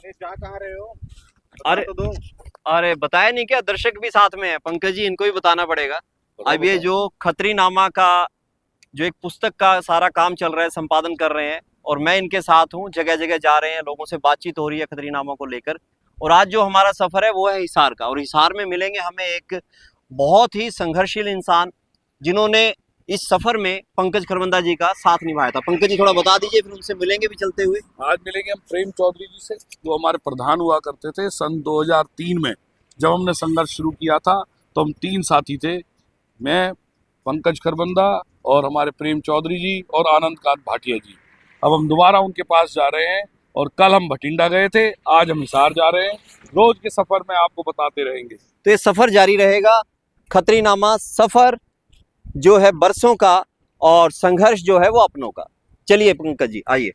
अरे जा कहाँ रहे हो? बता अरे तो दो। अरे बताया नहीं क्या, दर्शक भी साथ में है पंकज जी, इनको ही बताना पड़ेगा। बताओ अब ये बताओ। जो खत्री नामा का जो एक पुस्तक का सारा काम चल रहा है, संपादन कर रहे हैं, और मैं इनके साथ हूँ। जगह जगह जा रहे हैं, लोगों से बातचीत हो रही है खत्री नामा को लेकर। और आज जो हमारा सफर है वो है हिसार का, और हिसार में मिलेंगे हमें एक बहुत ही संघर्षशील इंसान, जिन्होंने इस सफर में पंकज खरबंदा जी का साथ निभाया था। पंकज जी थोड़ा बता दीजिए, फिर उनसे मिलेंगे भी चलते हुए। आज मिलेंगे हम प्रेम चौधरी जी से, जो हमारे प्रधान हुआ करते थे सन 2003 में। जब हमने संघर्ष शुरू किया था तो हम 3 साथी थे। मैं, पंकज खरबंदा और हमारे प्रेम चौधरी जी और आनंद कांत भाटिया जी। अब हम दोबारा उनके पास जा रहे हैं। और कल हम भटिंडा गए थे, आज हम हिसार जा रहे हैं। रोज के सफर में आपको बताते रहेंगे। तो ये सफर जारी रहेगा। खत्री नामा सफर जो है बरसों का, और संघर्ष जो है वो अपनों का। चलिए पंकज जी आइए।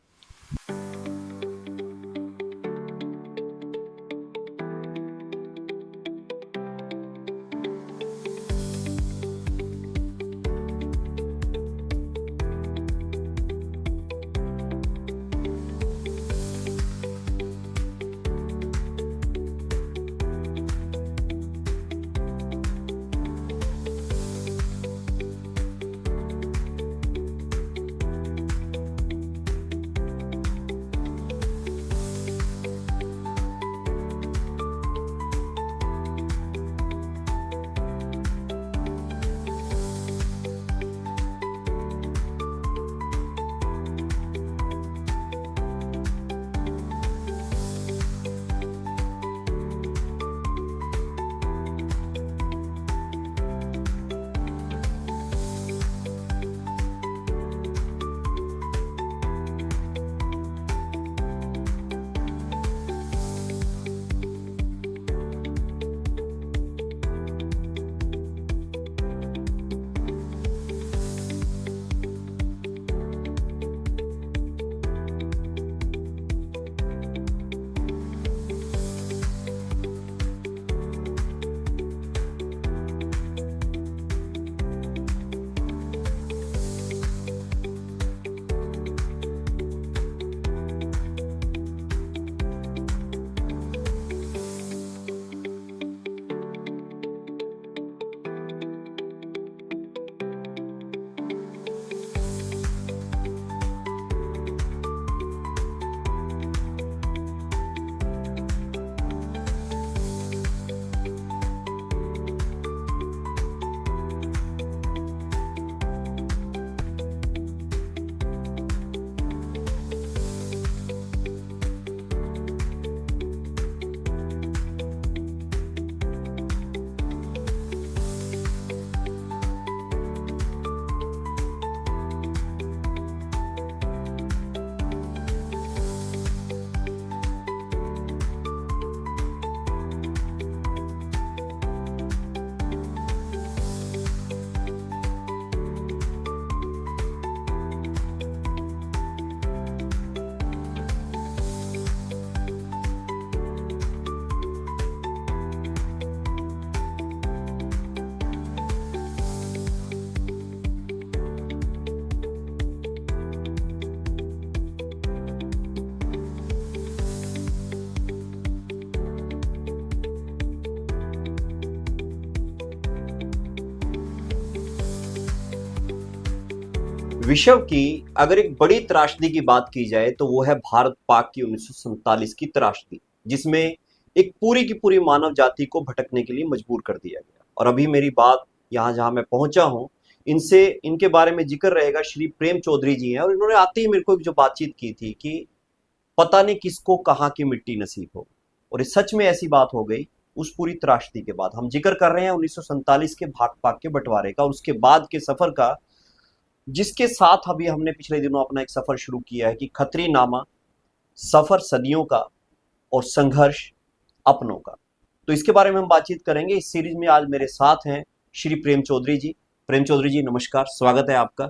विश्व की अगर एक बड़ी त्रासदी की बात की जाए तो वो है भारत पाक की 1947 की त्रासदी, जिसमें एक पूरी की पूरी मानव जाति को भटकने के लिए मजबूर कर दिया गया। और अभी मेरी बात यहाँ जहाँ मैं पहुंचा हूँ, इनसे इनके बारे में जिक्र रहेगा। श्री प्रेम चौधरी जी हैं, और इन्होंने आते ही मेरे को एक जो बातचीत की थी कि पता नहीं किसको कहाँ की मिट्टी नसीब हो। और ये सच में ऐसी बात हो गई। उस पूरी त्रासदी के बाद हम जिक्र कर रहे हैं 1947 के भारत पाक के बंटवारे का, और उसके बाद के सफर का, जिसके साथ अभी हमने पिछले दिनों अपना एक सफर शुरू किया है कि खत्री नामा सफर सदियों का और संघर्ष अपनों का। तो इसके बारे में हम बातचीत करेंगे। इस सीरीज में आज मेरे साथ हैं श्री प्रेम चौधरी जी। प्रेम चौधरी जी नमस्कार, स्वागत है आपका।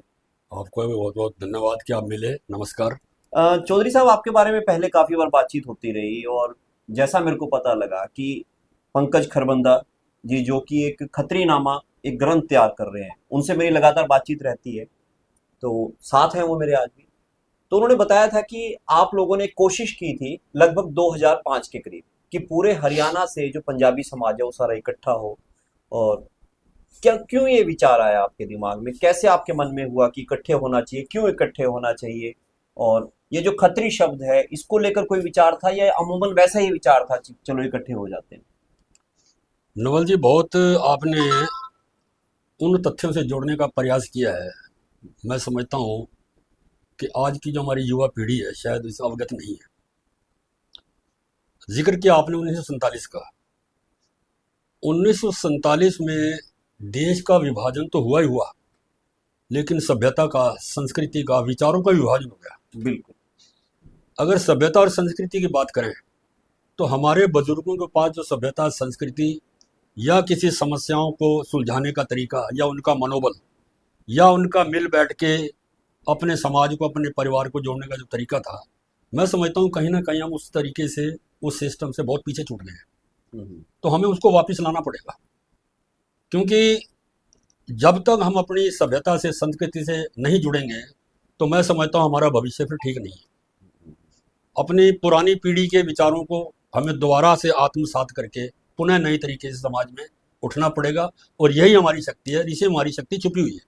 आपको भी बहुत बहुत धन्यवाद कि आप मिले। नमस्कार। चौधरी साहब, आपके बारे में पहले काफी बार बातचीत होती रही, और जैसा मेरे को पता लगा कि पंकज खरबंदा जी, जो कि एक खत्री नामा एक ग्रंथ तैयार कर रहे हैं, उनसे मेरी लगातार बातचीत रहती है, तो साथ हैं वो मेरे आज भी। तो उन्होंने बताया था कि आप लोगों ने कोशिश की थी लगभग 2005 के करीब कि पूरे हरियाणा से जो पंजाबी समाज है वो सारा इकट्ठा हो। और क्या क्यों ये विचार आया आपके दिमाग में, कैसे आपके मन में हुआ कि इकट्ठे होना चाहिए, क्यों इकट्ठे होना चाहिए? और ये जो खत्री शब्द है इसको लेकर कोई विचार था या अमूमन वैसा ही विचार था कि चलो इकट्ठे हो जाते हैं? नवल जी, बहुत आपने उन तथ्यों से जोड़ने का प्रयास किया है। मैं समझता हूँ कि आज की जो हमारी युवा पीढ़ी है शायद इससे अवगत नहीं है। जिक्र किया आपने 1947 का। 1947 में देश का विभाजन तो हुआ ही हुआ, लेकिन सभ्यता का, संस्कृति का, विचारों का विभाजन हो गया। बिल्कुल। अगर सभ्यता और संस्कृति की बात करें तो हमारे बुजुर्गों के पास जो सभ्यता, संस्कृति या किसी समस्याओं को सुलझाने का तरीका या उनका मनोबल या उनका मिल बैठ के अपने समाज को, अपने परिवार को जोड़ने का जो तरीका था, मैं समझता हूँ कहीं ना कहीं हम उस तरीके से, उस सिस्टम से बहुत पीछे छूट गए हैं। तो हमें उसको वापस लाना पड़ेगा, क्योंकि जब तक हम अपनी सभ्यता से, संस्कृति से नहीं जुड़ेंगे तो मैं समझता हूँ हमारा भविष्य फिर ठीक नहीं है। अपनी पुरानी पीढ़ी के विचारों को हमें दोबारा से आत्मसात करके पुनः नई तरीके से समाज में उठना पड़ेगा, और यही हमारी शक्ति है, इसे हमारी शक्ति छुपी हुई है।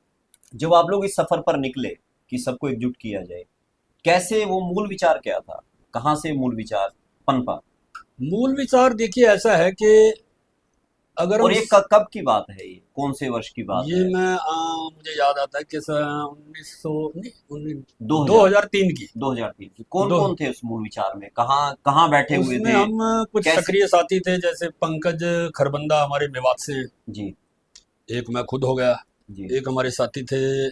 जब आप लोग इस सफर पर निकले कि सबको एकजुट किया जाए, कैसे, वो मूल विचार क्या था, कहाँ से मूल विचार पनपा? मूल विचार देखिए ऐसा है कि अगर और ये कब की बात है, ये कौन से वर्ष की बात ये है? मैं मुझे याद आता है कि 2003 की 2003 की। कौन कौन थे उस मूल विचार में, कहाँ कहाँ बैठे हुए उसमें थे? हम कुछ कैसे? सक्रिय साथी थे, जैसे पंकज खरबंदा हमारे मेवात से हैं, जी एक मैं खुद हो गया, जी। एक हमारे साथी थे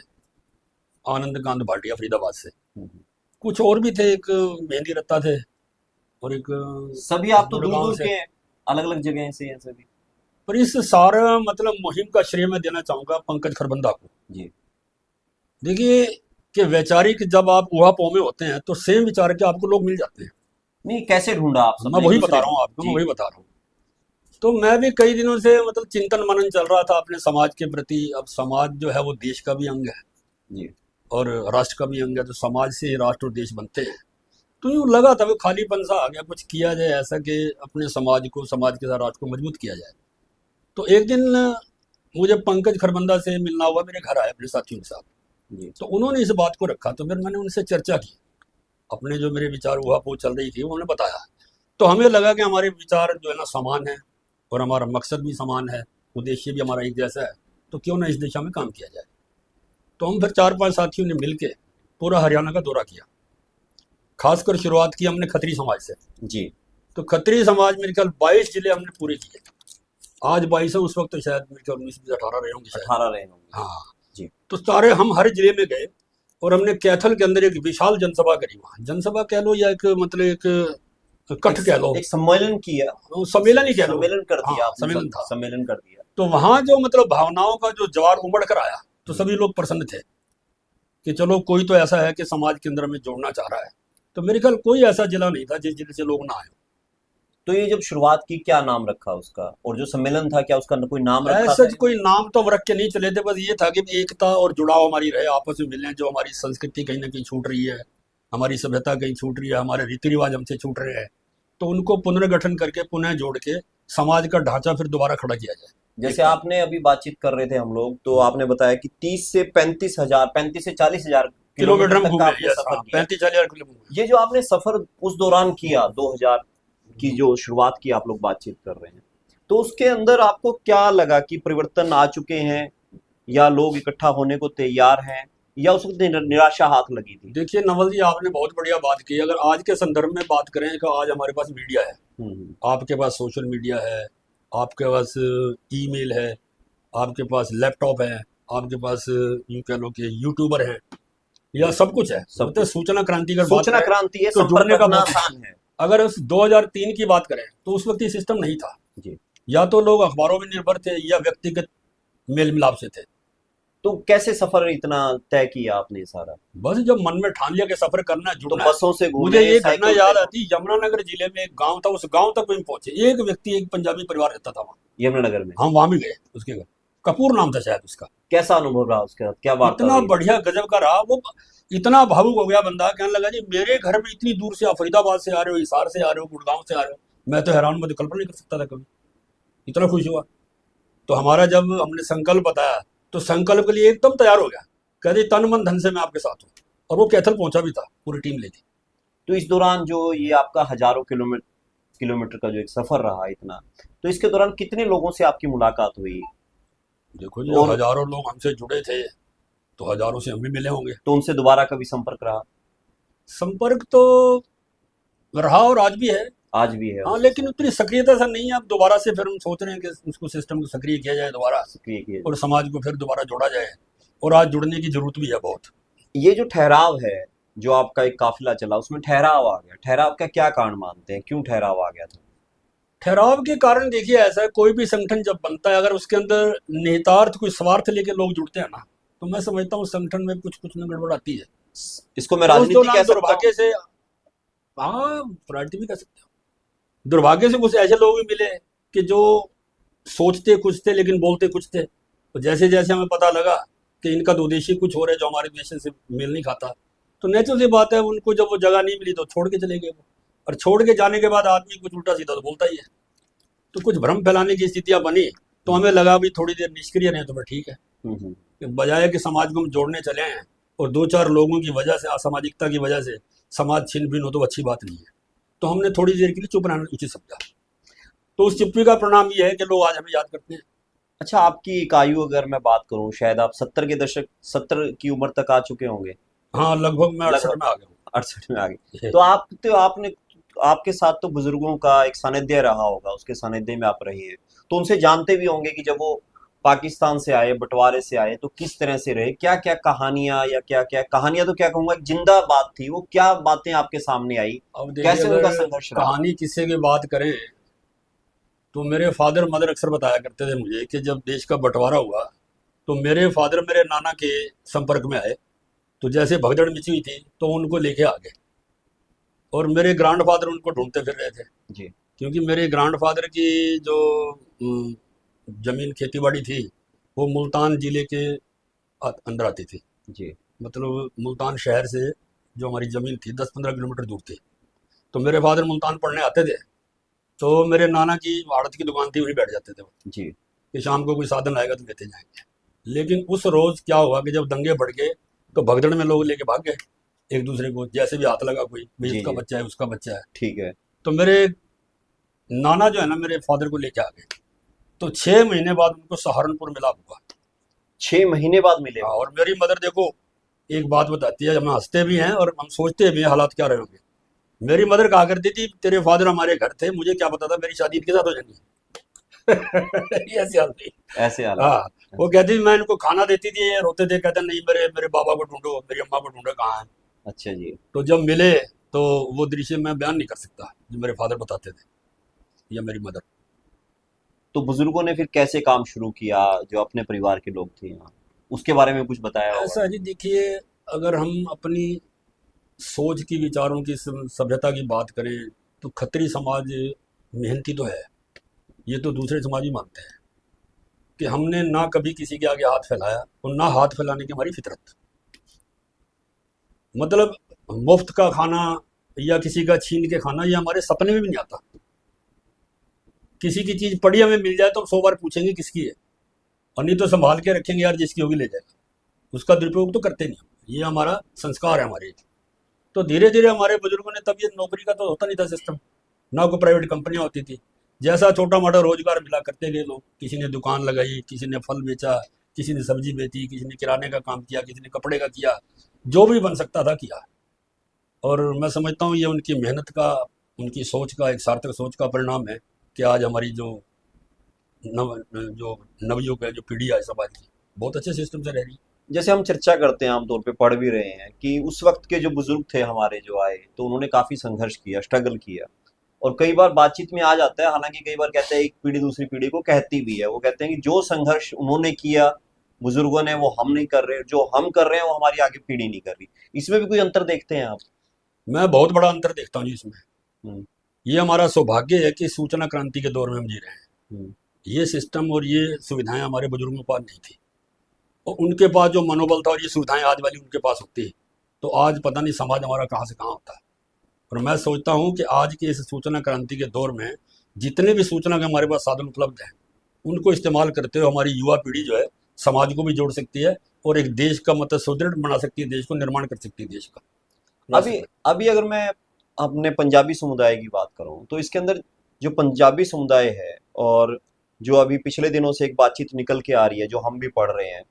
आनंद कांत भाटिया फरीदाबाद से, हम्म। कुछ और भी थे, एक मेहंदी रत्ता थे, और एक सभी आप तो दूर गुड़गांव दूर से। के, अलग अलग जगह से हैं सभी। पर इस सारा मतलब मुहिम का श्रेय मैं देना चाहूंगा पंकज खरबंदा को। जी देखिए कि वैचारिक जब आप ऊहापोह में होते हैं तो सेम विचार के आपको लोग मिल जाते हैं। नहीं, कैसे ढूंढा आप मैं सबने वही एक बता दूसरे रहा हूँ को? आपको, मैं जी वही बता रहा हूँ। तो मैं भी कई दिनों से मतलब चिंतन मनन चल रहा था अपने समाज के प्रति। अब समाज जो है वो देश का भी अंग है जी। और राष्ट्र का भी अंग है, तो समाज से ही राष्ट्र और देश बनते हैं। तो यूँ लगा था वो खालीपन सा आ गया, कुछ किया जाए ऐसा कि अपने समाज को, समाज के साथ राष्ट्र को मजबूत किया जाए। तो एक दिन मुझे पंकज खरबंदा से मिलना हुआ, मेरे घर आए अपने साथियों के साथ, जी। तो उन्होंने इस बात को रखा। तो फिर मैंने उनसे चर्चा की, अपने जो मेरे विचार ऊहापोह चल रही थी वो उन्होंने बताया। तो हमें लगा कि हमारे विचार जो है ना समान है और हमारा मकसद भी समान है, उद्देश्य भी हमारा एक जैसा है, तो क्यों ना इस दिशा में काम किया जाए। तो हम फिर 4-5 साथियों ने मिल के पूरा हरियाणा का दौरा किया। खासकर शुरुआत की हमने खत्री समाज से। जी। तो खत्री समाज मेरे ख्याल 22 जिले हमने पूरे किए। आज 22 है, उस वक्त तो शायद मेरे ख्याल 19-18 रहे होंगे शायद। 18 रहे होंगे। हाँ जी। तो सारे हम हर जिले में गए और हमने कैथल के अंदर एक विशाल जनसभा करी। वहाँ जनसभा कह लो या एक मतलब एक कठ कह लो, एक सम्मेलन किया, सम्मेलन ही कह लो। सम्मेलन कर दिया हाँ, आपने, सम्मेलन था। सम्मेलन कर दिया। तो वहाँ जो मतलब भावनाओं का जो ज्वार उमड़ कर आया, तो सभी लोग प्रसन्न थे कि चलो कोई तो ऐसा है कि समाज के अंदर में जोड़ना चाह रहा है। तो मेरे ख्याल कोई ऐसा जिला नहीं था जिस जिले से लोग ना आए। तो ये जब शुरुआत की, क्या नाम रखा उसका? और जो सम्मेलन था क्या उसका कोई नाम रखा ऐसा था? कोई नाम तो रख के नहीं चले थे, बस ये था कि एकता और जुड़ाव हमारी रहे, आपस में मिलने। जो हमारी संस्कृति कहीं ना कहीं छूट रही है, हमारी सभ्यता कहीं छूट रही है, हमारे रीति रिवाज हमसे छूट रहे हैं, तो उनको पुनर्गठन करके पुनः जोड़ के समाज का ढांचा फिर दोबारा खड़ा किया जाए। जैसे आपने अभी बातचीत कर रहे थे हम लोग, तो आपने बताया कि 30 से 35,000, 35 से 40,000 किलोमीटर हम तक का घूमे। आपने सफर किया। 35,000 किलोमीटर। ये जो आपने सफर उस दौरान किया, 2000 की जो शुरुआत की आप लोग बातचीत कर रहे हैं, तो उसके अंदर आपको क्या लगा कि परिवर्तन आ चुके हैं या लोग इकट्ठा होने को तैयार हैं, या उस वक्त निराशा हाथ लगी थी? देखिए नवल जी, आपने बहुत बढ़िया बात की। अगर आज के संदर्भ में बात करें कि आज हमारे पास मीडिया है, आपके पास सोशल मीडिया है, आपके पास ईमेल है, आपके पास लैपटॉप है, आपके पास यूं कह लो कि यूट्यूबर हैं, या सब कुछ है। सब तो सूचना क्रांति का सूचना क्रांति है, तो संपर्क जुड़ने का करना मौका आसान है। अगर उस 2003 की बात करें तो उस वक्त ये सिस्टम नहीं था जी। या तो लोग अखबारों में निर्भर थे या व्यक्तिगत मेल मिलाप से थे। तो कैसे सफर इतना तय किया आपने सारा? बस जब मन में ठान लिया कि सफर करना है, तो जुड़ना है। बसों से घूमे, मुझे ये घटना साइकिल याद से? आती, यमुनानगर जिले में एक गांव था, उस गांव तक हम पहुंचे। एक व्यक्ति, एक पंजाबी परिवार रहता था वहाँ, यमुनानगर में। हम वहां भी गए, उसके घर, कपूर नाम था शायद उसका। कैसा अनुभव रहा उसके साथ, क्या वार्ता इतना हुई? बढ़िया गजब का रहा वो। इतना भावुक हो गया बंदा, कहने लगा जी मेरे घर में इतनी दूर से आप फरीदाबाद से आ रहे हो, हिसार से आ रहे हो, गुड़गांव से आ रहे हो, मैं तो हैरान, मैं तो कल्पना नहीं कर सकता था कभी, इतना खुश हुआ। तो हमारा जब हमने संकल्प बताया तो संकल्प के लिए एकदम तैयार हो गया, कहते तन मन धन से मैं आपके साथ हूँ, और वो कैथल पहुंचा भी था पूरी टीम लेके। तो इस दौरान जो ये आपका हजारों किलोमीटर का जो एक सफर रहा इतना, तो इसके दौरान कितने लोगों से आपकी मुलाकात हुई? देखो जी, और हजारों लोग हमसे जुड़े थे, तो हजारों से हम भी मिले होंगे। तो उनसे दोबारा कभी संपर्क रहा? संपर्क तो रहा और आज भी है। आज भी है? हाँ, लेकिन उतनी सक्रियता से नहीं है। अब दोबारा से फिर हम सोच रहे हैं कि उसको सिस्टम को सक्रिय किया जाए दोबारा, सक्रिय किए। और समाज को फिर दोबारा जोड़ा जाए, और आज जुड़ने की जरूरत भी है बहुत। ये जो ठहराव है, जो आपका एक काफिला चला उसमें ठहराव आ गया, ठहराव का क्या कारण मानते हैं, क्यों ठहराव आ गया था? ठहराव के कारण देखिए, ऐसा है, कोई भी संगठन जब बनता है, अगर उसके अंदर निहितार्थ कोई स्वार्थ लेके लोग जुड़ते हैं ना, तो मैं समझता हूँ संगठन में कुछ कुछ न गड़बड़ आती है। इसको मैं तो उस राजनीति दौरान कह सकता हूँ। दुर्भाग्य से, हाँ राजनीति भी कह सकते हो, दुर्भाग्य से कुछ ऐसे लोग भी मिले कि जो सोचते कुछ थे लेकिन बोलते कुछ थे। तो जैसे जैसे हमें पता लगा कि इनका तो उद्देश्य कुछ हो रहा है जो हमारे उद्देश्य से मेल नहीं खाता, तो नेचुरल सी बात है, उनको जब वो जगह नहीं मिली तो छोड़ के चले गए वो, और छोड़ के जाने के बाद आदमी कुछ उल्टा सीधा तो बोलता ही है। तो कुछ भ्रम फैलाने की स्थितियां बनी, तो हमें लगा भी थोड़ी देर निष्क्रिय रहे तो फिर ठीक है, कि बजाय कि समाज को हम जोड़ने चले हैं और दो चार लोगों की वजह से, असामाजिकता की वजह से समाज छिन्न भिन्न हो, तो अच्छी बात नहीं है। तो हमने थोड़ी देर के लिए चुप रहना उचित समझा। तो उस चुप्पी का परिणाम ये है कि लोग आज हमें याद करते हैं। अच्छा, आपकी एक आयु अगर मैं बात करूं, शायद आप 70 की उम्र तक आ चुके होंगे। हाँ, लगभग मैं 68 लगभग में आ गया हूँ। 68 में आ गए। तो आपने, आपके साथ तो बुजुर्गों का एक सानिध्य रहा होगा, उसके सानिध्य में आप रही है, तो उनसे जानते भी होंगे कि जब वो पाकिस्तान से आए, बंटवारे से आए, तो किस तरह से रहे, क्या क्या कहानियां, या क्या क्या कहानियां तो क्या कहूंगा, जिंदा बात थी वो, क्या बातें आपके सामने आई, अब देखिए, कैसे उनका अगर संघर्ष रहा? कहानी किस्से की बात करें तो मेरे फादर मदर अक्सर बताया करते थे मुझे कि जब देश का बंटवारा हुआ तो मेरे फादर मेरे नाना के संपर्क में आए, तो जैसे भगदड़ मची हुई थी तो उनको लेके आ गए, और मेरे ग्रैंडफादर उनको ढूंढते फिर रहे थे, जी क्योंकि मेरे ग्रैंडफादर की जो जमीन खेती बाड़ी थी वो मुल्तान जिले के अंदर आती थी। जी मतलब मुल्तान शहर से जो हमारी ज़मीन थी 10-15 किलोमीटर दूर थी। तो मेरे फादर मुल्तान पढ़ने आते थे, तो मेरे नाना की आड़त की दुकान थी, वहीं बैठ जाते थे वो, जी कि शाम को कोई साधन आएगा तो लेते जाएंगे। लेकिन उस रोज़ क्या हुआ कि जब दंगे बढ़ गए तो भगदड़ में लोग लेके भाग गए एक दूसरे को, जैसे भी हाथ लगा कोई, भाई जी इसका जी बच्चा है, उसका बच्चा है। ठीक है। तो मेरे नाना जो है ना, मेरे फादर को लेके आ गए, तो 6 महीने बाद उनको सहारनपुर मिला हुआ। 6 महीने बाद मिले हाँ, वो? और मेरी मदर देखो, एक बात बताती है, हम हंसते भी हैं और हम सोचते भी हैं हालात क्या रहे होंगे। मेरी मदर कहा करती थी तेरे फादर हमारे घर थे, मुझे क्या पता था मेरी शादी इनके साथ हो जानी है। ये ऐसी हालत थी। ऐसे हालात? हाँ, वो कहती थी, मैं इनको खाना देती थी, ये रोते थे, कहते नहीं मेरे मेरे बाबा को ढूंढो, मेरी अम्मा को ढूंढो, कहाँ है। अच्छा जी। तो जब मिले तो वो दृश्य मैं बयान नहीं कर सकता जो मेरे फादर बताते थे या मेरी मदर। तो बुजुर्गों ने फिर कैसे काम शुरू किया, जो अपने परिवार के लोग थे यहाँ, उसके बारे में कुछ बताया होगा? ऐसा जी, देखिए, अगर हम अपनी सोच की, विचारों की, सभ्यता की बात करें तो खत्री समाज मेहनती तो है, ये तो दूसरे समाज ही मानते हैं कि हमने ना कभी किसी के आगे हाथ फैलाया और ना हाथ फैलाने की हमारी फितरत। मतलब मुफ्त का खाना या किसी का छीन के खाना, ये हमारे सपने में भी नहीं आता। किसी की चीज़ पड़ी हमें मिल जाए तो हम 100 बार पूछेंगे किसकी है, और नहीं तो संभाल के रखेंगे, यार जिसकी होगी ले जाएगा, उसका दुरुपयोग तो करते नहीं। ये हमारा संस्कार है हमारे। तो धीरे धीरे हमारे बुजुर्गों ने, तब ये नौकरी का तो होता नहीं था सिस्टम, ना कोई प्राइवेट कंपनियां होती थी, जैसा छोटा मोटा रोजगार मिला करते गए लोग, किसी ने दुकान लगाई, किसी ने फल बेचा, किसी ने सब्जी बेची, किसी ने किराने का काम किया, किसी ने कपड़े का किया, जो भी बन सकता था किया। और मैं समझता हूँ ये उनकी मेहनत का, उनकी सोच का, एक सार्थक सोच का परिणाम है कि आज हमारी जो नवयुग है, जो पीढ़ी है समाज की, बहुत अच्छे सिस्टम से रह रही है। जैसे हम चर्चा करते हैं, आमतौर पे पढ़ भी रहे हैं कि उस वक्त के जो बुजुर्ग थे हमारे जो आए, तो उन्होंने काफी संघर्ष किया, स्ट्रगल किया, और कई बार बातचीत में आ जाता है, हालांकि कई बार कहते हैं एक पीढ़ी दूसरी पीढ़ी को कहती भी है, वो कहते हैं कि जो संघर्ष उन्होंने किया बुजुर्गों ने, वो हम नहीं कर रहे, जो हम कर रहे हैं वो हमारी आगे पीढ़ी नहीं कर रही। इसमें भी कोई अंतर देखते हैं आप? मैं बहुत बड़ा अंतर देखता हूँ जी इसमें। हम्म, ये हमारा सौभाग्य है कि सूचना क्रांति के दौर में हम जी रहे हैं। हम्म, ये सिस्टम और ये सुविधाएं हमारे बुजुर्गों के पास नहीं थी, और उनके पास जो मनोबल था और ये सुविधाएं आज वाली उनके पास होती, तो आज पता नहीं समाज हमारा कहाँ से कहाँ होता है। और मैं सोचता हूँ कि आज के इस सूचना क्रांति के दौर में जितने भी सूचना के हमारे पास साधन उपलब्ध हैं, उनको इस्तेमाल करते हुए हमारी युवा पीढ़ी जो है समाज को भी जोड़ सकती है और एक देश का मतलब सुदृढ़ बना सकती है, देश को निर्माण कर सकती है देश का। अभी अभी अगर मैं अपने पंजाबी समुदाय की बात करूं तो इसके अंदर जो पंजाबी समुदाय है और जो अभी पिछले दिनों से एक बातचीत निकल के आ रही है, जो हम भी पढ़ रहे हैं,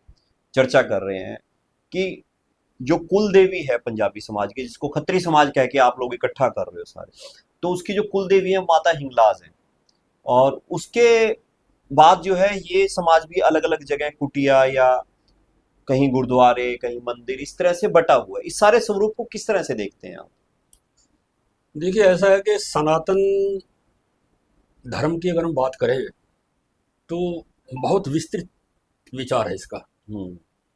चर्चा कर रहे हैं कि जो कुल देवी है पंजाबी समाज की, जिसको खत्री समाज कह के आप लोग इकट्ठा कर रहे हो सारे, तो उसकी जो कुल देवी है माता हिंगलाज है। और उसके बाद जो है ये समाज भी अलग अलग जगह कुटिया या कहीं गुरुद्वारे, कहीं मंदिर, इस तरह से बटा हुआ है। इस सारे स्वरूप को किस तरह से देखते हैं आप? देखिए, ऐसा है कि सनातन धर्म की अगर हम बात करें तो बहुत विस्तृत विचार है इसका।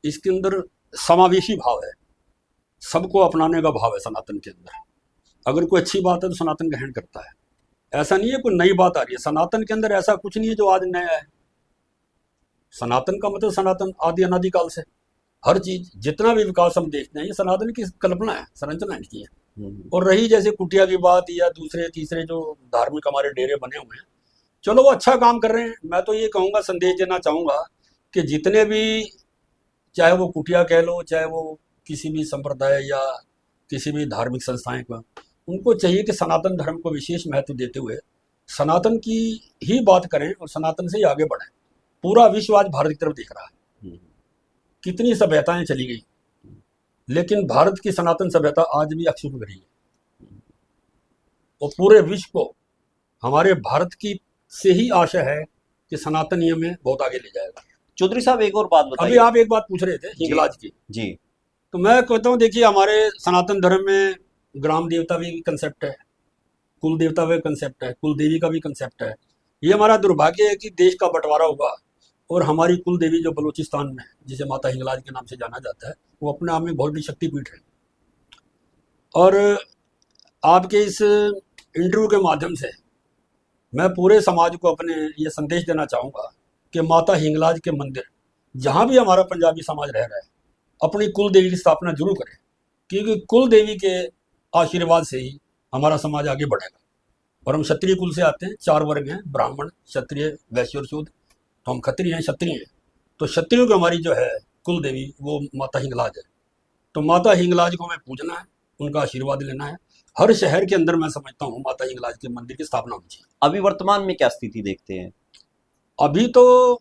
इसके अंदर समावेशी भाव है, सबको अपनाने का भाव है सनातन के अंदर। अगर कोई अच्छी बात है तो सनातन ग्रहण करता है। ऐसा नहीं है कोई नई बात आ रही है, सनातन के अंदर ऐसा कुछ नहीं है जो आज नया है। सनातन का मतलब सनातन आदि अनादिकाल से हर चीज, जितना भी विकास हम देखते हैं ये सनातन की कल्पना है, संरचना इनकी है। और रही जैसे कुटिया की बात या दूसरे तीसरे जो धार्मिक हमारे डेरे बने हुए हैं, चलो वो अच्छा काम कर रहे हैं। मैं तो ये कहूँगा, संदेश देना चाहूँगा कि जितने भी, चाहे वो कुटिया कह लो, चाहे वो किसी भी संप्रदाय या किसी भी धार्मिक संस्थाएं का, उनको चाहिए कि सनातन धर्म को विशेष महत्व देते हुए सनातन की ही बात करें और सनातन से ही आगे बढ़ें। पूरा विश्व आज भारत की तरफ देख रहा है, कितनी सभ्यताएं चली गई, लेकिन भारत की सनातन सभ्यता आज भी अक्षुण्ण रही है। और पूरे विश्व को हमारे भारत की से ही आशा है कि सनातन ही हमें बहुत आगे ले जाएगा। चौधरी साहब एक और बात बताइए। अभी आप एक बात पूछ रहे थे हिंगलाज की जी। तो मैं कहता हूँ, देखिए हमारे सनातन धर्म में ग्राम देवता भी कंसेप्ट है, कुल देवता भी कंसेप्ट है, कुल देवी का भी कंसेप्ट है। ये हमारा दुर्भाग्य है कि देश का बंटवारा हुआ और हमारी कुल देवी जो बलूचिस्तान में, जिसे माता हिंगलाज के नाम से जाना जाता है, वो अपने आप में बहुत बड़ी शक्तिपीठ है। और आपके इस इंटरव्यू के माध्यम से मैं पूरे समाज को अपने ये संदेश देना चाहूँगा कि माता हिंगलाज के मंदिर, जहाँ भी हमारा पंजाबी समाज रह रहा है, अपनी कुल देवी की स्थापना जरूर करें, क्योंकि कुल देवी के आशीर्वाद से ही हमारा समाज आगे बढ़ेगा। और हम क्षत्रिय कुल से आते हैं, 4 वर्ग हैं, ब्राह्मण, क्षत्रिय, वैश्य और शूद्र। तो हम क्षत्रिय हैं, क्षत्रिय हैं, तो क्षत्रियों की हमारी जो है कुल देवी वो माता हिंगलाज है। तो माता हिंगलाज को हमें पूजना है, उनका आशीर्वाद लेना है। हर शहर के अंदर मैं समझता हूँ माता हिंगलाज के मंदिर की स्थापना होनी चाहिए। अभी वर्तमान में क्या स्थिति देखते हैं? अभी तो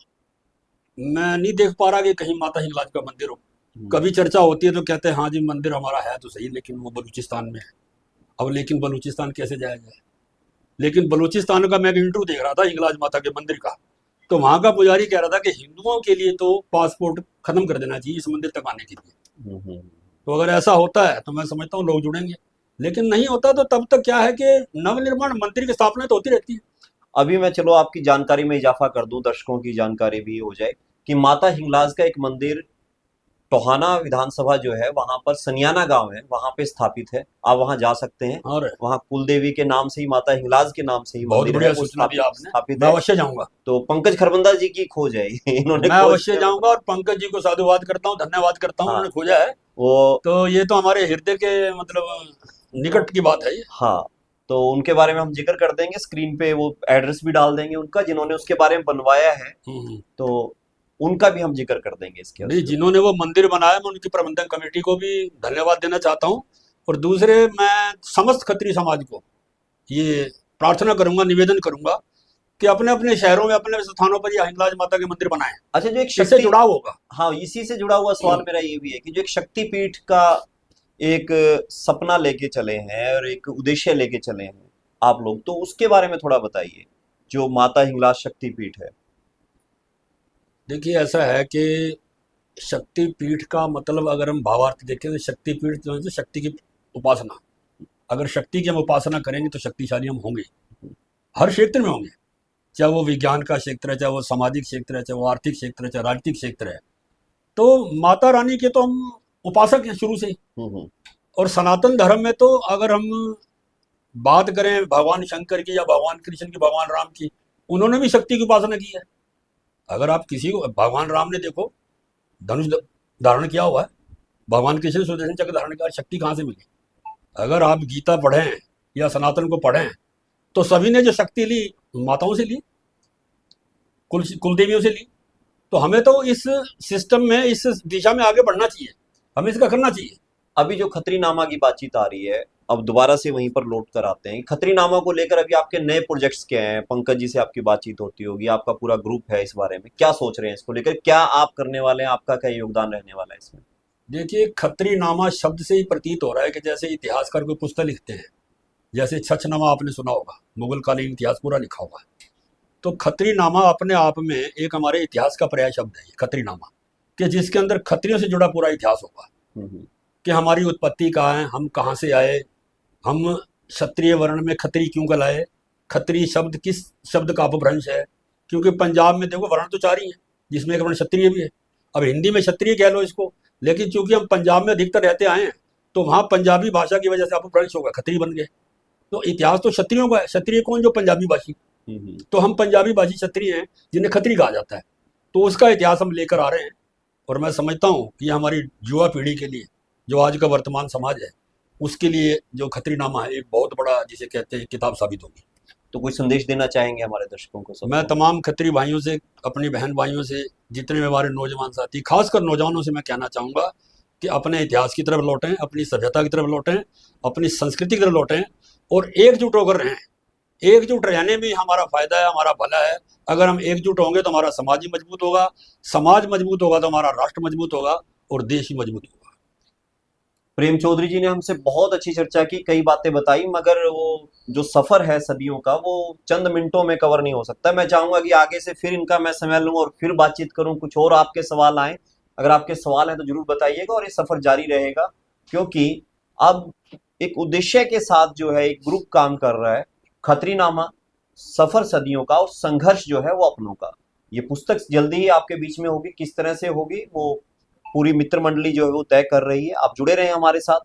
मैं नहीं देख पा रहा कि कहीं माता हिंगलाज का मंदिर हो। कभी चर्चा होती है तो कहते हैं हाँ जी मंदिर हमारा है तो सही, लेकिन वो बलूचिस्तान में है। अब लेकिन बलूचिस्तान कैसे जाया जाए? लेकिन बलूचिस्तान का मैं इंटरव्यू देख रहा था हिंगलाज माता के मंदिर का, तो वहाँ का पुजारी कह रहा था कि हिंदुओं के लिए तो पासपोर्ट खत्म कर देना चाहिए इस मंदिर तक आने के लिए। तो अगर ऐसा होता है तो मैं समझता हूँ लोग जुड़ेंगे, लेकिन नहीं होता तो तब तक क्या है कि नवनिर्माण मंदिर की स्थापना तो होती रहती है। अभी मैं चलो आपकी जानकारी में इजाफा कर दूं, दर्शकों की जानकारी भी हो जाए कि माता हिंगलाज का एक मंदिर टोहाना विधानसभा जो है वहां पर सनियाना गांव है, वहां पे स्थापित है। आप वहां जा सकते हैं। और वहां कुलदेवी के नाम से ही, माता हिंगलाज के नाम से ही बहुत मंदिर बढ़िया है, वो सूचना दी आपने, स्थापित मैं है। अवश्य जाऊंगा। तो पंकज खरबंदा जी की खोज है इन्होंने मैं खोज अवश्य किया। जाऊंगा और पंकज जी को साधुवाद करता हूँ, धन्यवाद करता हूँ, हाँ। उन्होंने खोजा है। वो तो ये तो हमारे हृदय के मतलब निकट की बात है ये। हाँ, तो उनके बारे में हम जिक्र कर देंगे, स्क्रीन पे वो एड्रेस भी डाल देंगे उनका, जिन्होंने उसके बारे में बनवाया है, तो उनका भी हम जिक्र कर देंगे इसके नहीं, जिन्होंने वो मंदिर बनाया मैं उनकी प्रबंधन कमेटी को भी धन्यवाद देना चाहता हूँ। और दूसरे मैं समस्त खत्री समाज को ये प्रार्थना करूंगा, निवेदन करूंगा कि अपने अपने शहरों में, अपने स्थानों पर ये हिंगलाज माता के मंदिर बनाएं। अच्छा, जो एक इससे शक्ति जुड़ाव होगा। हाँ, इसी से जुड़ा हुआ सवाल मेरा ये भी है कि जो एक शक्तिपीठ का एक सपना लेके चले हैं और एक उद्देश्य लेके चले हैं आप लोग, तो उसके बारे में थोड़ा बताइए, जो माता हिंगलाज शक्तिपीठ है। देखिए, ऐसा है कि शक्तिपीठ का मतलब अगर हम भावार्थ देखें तो शक्तिपीठ जो है शक्ति की उपासना। अगर शक्ति की हम उपासना करेंगे तो शक्तिशाली हम होंगे, हर क्षेत्र में होंगे, चाहे वो विज्ञान का क्षेत्र है, चाहे वो सामाजिक क्षेत्र है, चाहे वो आर्थिक क्षेत्र है, चाहे राजनीतिक क्षेत्र है। तो माता रानी के तो हम उपासक हैं शुरू से ही। और सनातन धर्म में तो अगर हम बात करें भगवान शंकर की या भगवान कृष्ण की, भगवान राम की, उन्होंने भी शक्ति की उपासना की है। अगर आप किसी को, भगवान राम ने देखो धनुष धारण किया हुआ है, भगवान कृष्ण सुदर्शन चक्र धारण की शक्ति कहाँ से मिली? अगर आप गीता पढ़ें या सनातन को पढ़ें तो सभी ने जो शक्ति ली माताओं से ली, कुल देवियों से ली। तो हमें तो इस सिस्टम में, इस दिशा में आगे बढ़ना चाहिए, हमें इसका करना चाहिए। अभी जो खत्रीनामा की बातचीत आ रही है, अब दोबारा से वहीं पर लौट कर आते हैं। खत्रीनामा को लेकर अभी आपके नए प्रोजेक्ट्स क्या हैं? पंकज जी से आपकी बातचीत होती होगी, आपका पूरा ग्रुप है, इस बारे में क्या सोच रहे हैं? इसको लेकर क्या आप करने वाले हैं? आपका क्या योगदान रहने वाला है इसमें? देखिए, खत्रीनामा शब्द से ही प्रतीत हो रहा है कि जैसे इतिहासकार कोई पुस्तक लिखते हैं, जैसे छछनामा आपने सुना होगा, मुगल कालीन इतिहास पूरा लिखा हुआ है। तो खत्रीनामा अपने आप में एक हमारे इतिहास का पर्याय शब्द है, ये खत्रीनामा, कि जिसके अंदर खत्रियों से जुड़ा पूरा इतिहास होगा कि हमारी उत्पत्ति कहाँ है, हम कहाँ से आए, हम क्षत्रिय वर्ण में खत्री क्यों कहलाए, खत्री शब्द किस शब्द का अपभ्रंश है। क्योंकि पंजाब में देखो वर्ण तो 4 ही है, जिसमें एक वर्ण क्षत्रिय भी है। अब हिंदी में क्षत्रिय कह लो इसको, लेकिन चूंकि हम पंजाब में अधिकतर रहते आए हैं तो वहाँ पंजाबी भाषा की वजह से अपभ्रंश होगा, खत्री बन गए। तो इतिहास तो क्षत्रियों का है। क्षत्रिय कौन? जो पंजाबी भाषी। तो हम पंजाबी भाषी क्षत्रिय हैं जिन्हें खत्री कहा जाता है। तो उसका इतिहास हम लेकर आ रहे हैं और मैं समझता हूँ कि हमारी युवा पीढ़ी के लिए, जो आज का वर्तमान समाज है, उसके लिए जो खत्रीनामा है एक बहुत बड़ा, जिसे कहते हैं, किताब साबित होगी। तो कोई संदेश देना चाहेंगे हमारे दर्शकों को? मैं तमाम खत्री भाइयों से, अपनी बहन भाइयों से, जितने भी हमारे नौजवान साथी, खासकर नौजवानों से मैं कहना चाहूँगा कि अपने इतिहास की तरफ लौटें, अपनी सभ्यता की तरफ लौटें, अपनी संस्कृति की तरफ लौटें और एकजुट होकर रहें। एकजुट रहने में हमारा फायदा है, हमारा भला है। अगर हम एकजुट होंगे तो हमारा समाज ही मजबूत होगा, समाज मजबूत होगा तो हमारा राष्ट्र मजबूत होगा और देश ही मजबूत होगा। प्रेम चौधरी जी ने हमसे बहुत अच्छी चर्चा की, कई बातें बताई, मगर वो जो सफर है सदियों का, वो चंद मिनटों में कवर नहीं हो सकता। मैं चाहूंगा कि आगे से फिर इनका मैं समय लूं और फिर बातचीत करूं, कुछ और आपके सवाल आए। अगर आपके सवाल हैं तो जरूर बताइएगा और ये सफर जारी रहेगा, क्योंकि अब एक उद्देश्य के साथ जो है एक ग्रुप काम कर रहा है। खत्रीनामा, सफर सदियों का और संघर्ष जो है वो अपनों का। ये पुस्तक जल्दी ही आपके बीच में होगी, किस तरह से होगी वो पूरी मित्र मंडली जो है वो तय कर रही है। आप जुड़े रहे हमारे साथ।